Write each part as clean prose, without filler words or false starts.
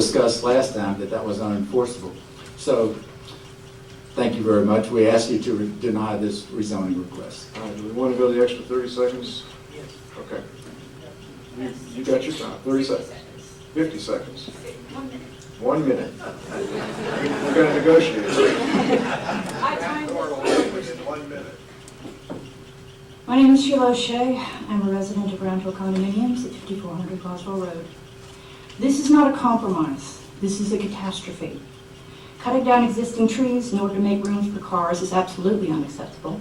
discussed last time that that was unenforceable. So, thank you very much. We ask you to deny this rezoning request. All right, do we want to go the extra 30 seconds? Yes. Okay. You got your time, 30 seconds. 50 seconds. 1 minute. We're going to negotiate. 1 minute. My name is Sheila O'Shea. I'm a resident of Round Hill Condominiums at 5400 Goswell Road. This is not a compromise. This is a catastrophe. Cutting down existing trees in order to make room for cars is absolutely unacceptable.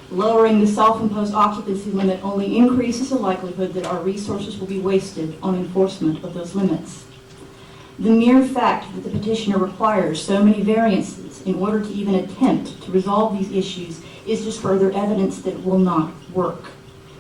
Lowering the self-imposed occupancy limit only increases the likelihood that our resources will be wasted on enforcement of those limits. The mere fact that the petitioner requires so many variances in order to even attempt to resolve these issues is just further evidence that it will not work.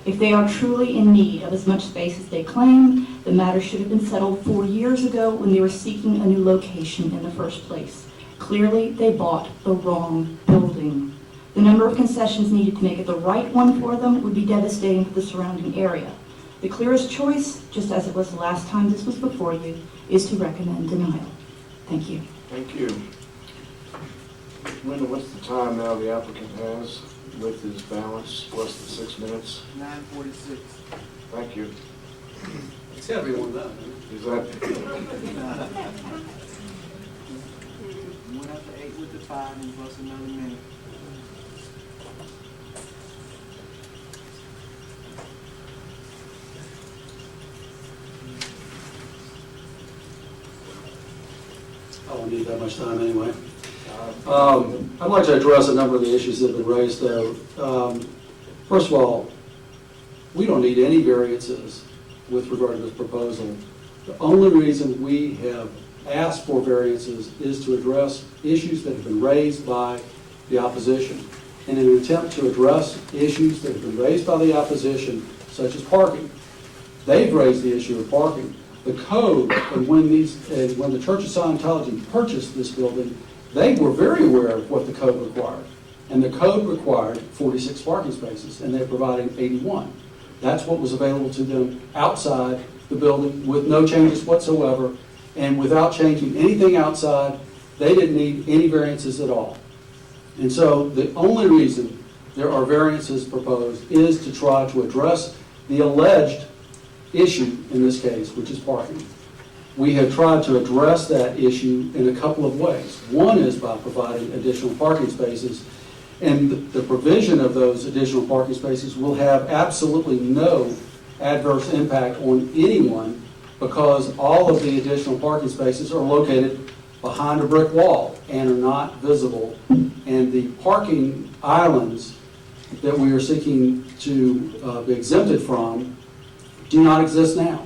If they are truly in need of as much space as they claim, the matter should have been settled 4 years ago when they were seeking a new location in the first place. Clearly, they bought the wrong building. The number of concessions needed to make it the right one for them would be devastating for the surrounding area. The clearest choice, just as it was the last time this was before you, is to recommend denial. Thank you. Thank you. Linda, what's the time now the applicant has with his balance plus the 6 minutes? 9:46. Thank you. It's got to be more than that. Is that, Went up to 8 with the 5 and plus another minute. I don't need that much time anyway. I'd like to address a number of the issues that have been raised, though. First of all, we don't need any variances with regard to this proposal. The only reason we have asked for variances is to address issues that have been raised by the opposition. And in an attempt to address issues that have been raised by the opposition, such as parking, they've raised the issue of parking. The code, and when the Church of Scientology purchased this building, they were very aware of what the code required. And the code required 46 parking spaces, and they're providing 81. That's what was available to them outside the building with no changes whatsoever. And without changing anything outside, they didn't need any variances at all. And so the only reason there are variances proposed is to try to address the alleged issue in this case, which is parking. We have tried to address that issue in a couple of ways. One is by providing additional parking spaces, and the provision of those additional parking spaces will have absolutely no adverse impact on anyone because all of the additional parking spaces are located behind a brick wall and are not visible. And the parking islands that we are seeking to be exempted from do not exist now.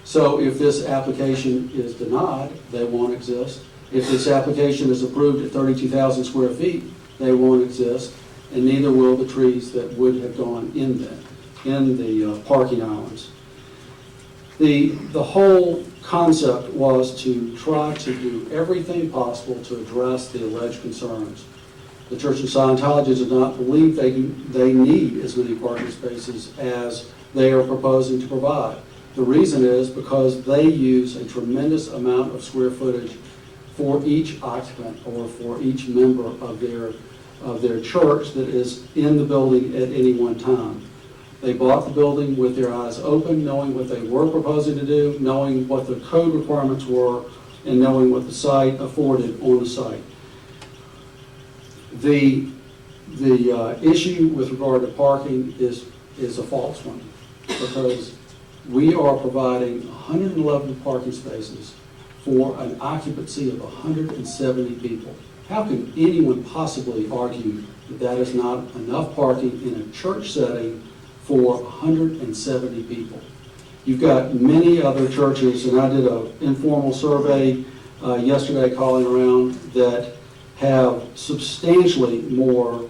So if this application is denied, they won't exist. If this application is approved at 32,000 square feet, they won't exist, and neither will the trees that would have gone in the parking islands. The whole concept was to try to do everything possible to address the alleged concerns. The Church of Scientology does not believe they need as many parking spaces as they are proposing to provide. The reason is because they use a tremendous amount of square footage for each occupant or for each member of their church that is in the building at any one time. They bought the building with their eyes open, knowing what they were proposing to do, knowing what the code requirements were, and knowing what the site afforded on the site. The issue with regard to parking is a false one, because we are providing 111 parking spaces for an occupancy of 170 people. How can anyone possibly argue that that is not enough parking in a church setting for 170 people? You've got many other churches, and I did an informal survey yesterday calling around, that have substantially more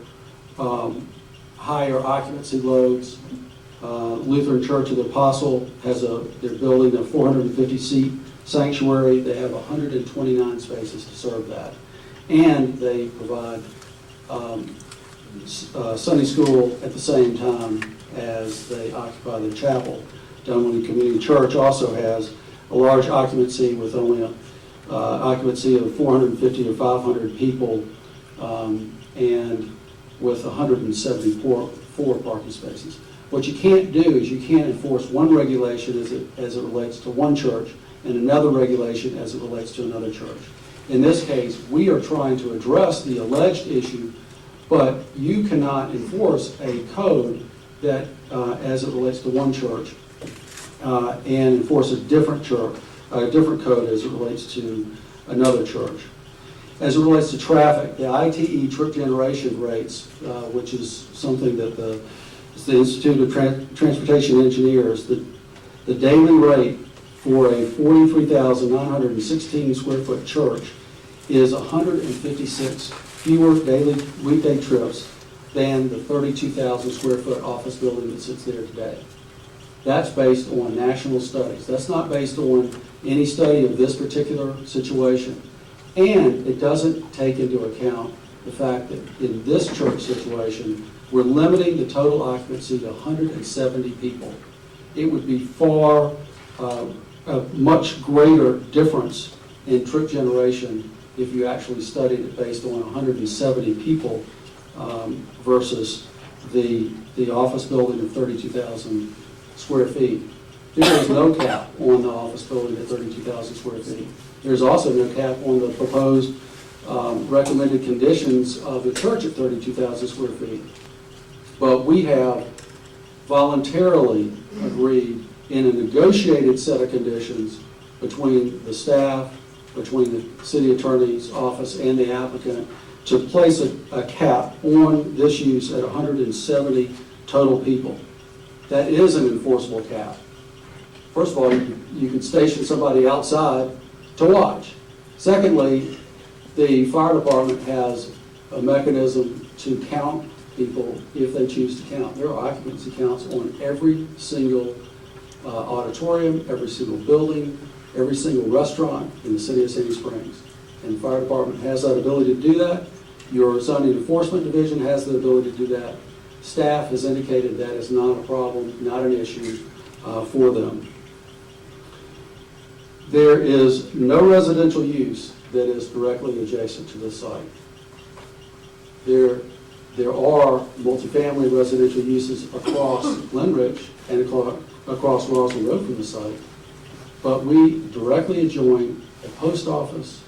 higher occupancy loads. Lutheran Church of the Apostle has they're building a 450-seat sanctuary. They have 129 spaces to serve that. And they provide Sunday school at the same time as they occupy the chapel. Dunwoody Community Church also has a large occupancy with only occupancy of 450 or 500 people, and with 174 parking spaces. What you can't do is you can't enforce one regulation as it relates to one church and another regulation as it relates to another church. In this case, we are trying to address the alleged issue, but you cannot enforce a code that, as it relates to one church, and enforce a different code as it relates to another church. As it relates to traffic, the ITE trip generation rates, which is something that the Institute of Transportation Engineers, the daily rate for a 43,916 square foot church is 156 fewer daily weekday trips than the 32,000 square foot office building that sits there today. That's based on national studies. That's not based on any study of this particular situation. And it doesn't take into account the fact that in this church situation, we're limiting the total occupancy to 170 people. It would be far, a much greater difference in trip generation if you actually studied it based on 170 people versus the office building of 32,000 square feet. There is no cap on the office building at 32,000 square feet. There's also no cap on the proposed recommended conditions of the church at 32,000 square feet. But we have voluntarily agreed in a negotiated set of conditions between the staff, between the city attorney's office and the applicant to place a cap on this use at 170 total people. That is an enforceable cap. First of all, you could station somebody outside to watch. Secondly, the fire department has a mechanism to count people if they choose to count. There are occupancy counts on every single auditorium, every single building, every single restaurant in the city of Sandy Springs. And the fire department has that ability to do that. Your zoning enforcement division has the ability to do that. Staff has indicated that is not a problem, not an issue for them. There is no residential use that is directly adjacent to this site. There are multifamily residential uses across Glenridge and across Roswell Road from the site, but we directly adjoin a post office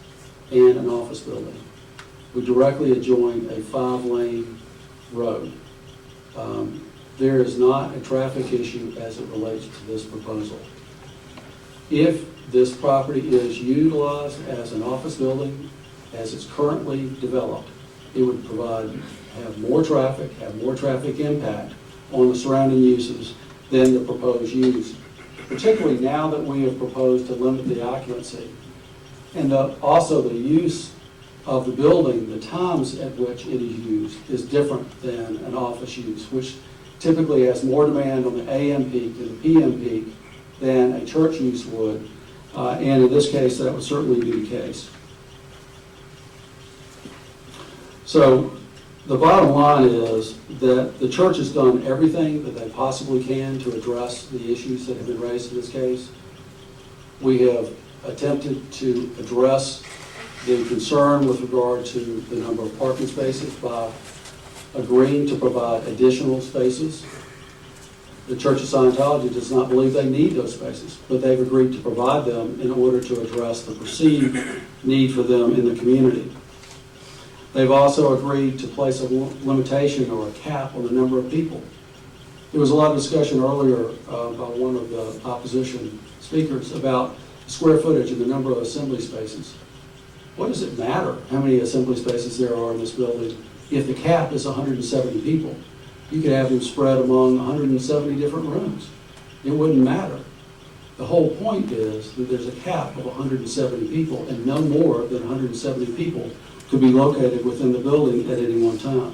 and an office building. We directly adjoin a 5-lane road. There is not a traffic issue as it relates to this proposal. If this property is utilized as an office building, as it's currently developed, it would have more traffic impact on the surrounding uses than the proposed use, particularly now that we have proposed to limit the occupancy. And also the use of the building, the times at which it is used is different than an office use, which typically has more demand on the AM peak and the PM peak than a church use would. And in this case, that would certainly be the case. So the bottom line is that the church has done everything that they possibly can to address the issues that have been raised in this case. We have attempted to address the concern with regard to the number of parking spaces by agreeing to provide additional spaces. The Church of Scientology does not believe they need those spaces, but they've agreed to provide them in order to address the perceived need for them in the community. They've also agreed to place a limitation or a cap on the number of people. There was a lot of discussion earlier by one of the opposition speakers about square footage and the number of assembly spaces. What does it matter how many assembly spaces there are in this building if the cap is 170 people? You could have them spread among 170 different rooms. It wouldn't matter. The whole point is that there's a cap of 170 people, and no more than 170 people could be located within the building at any one time.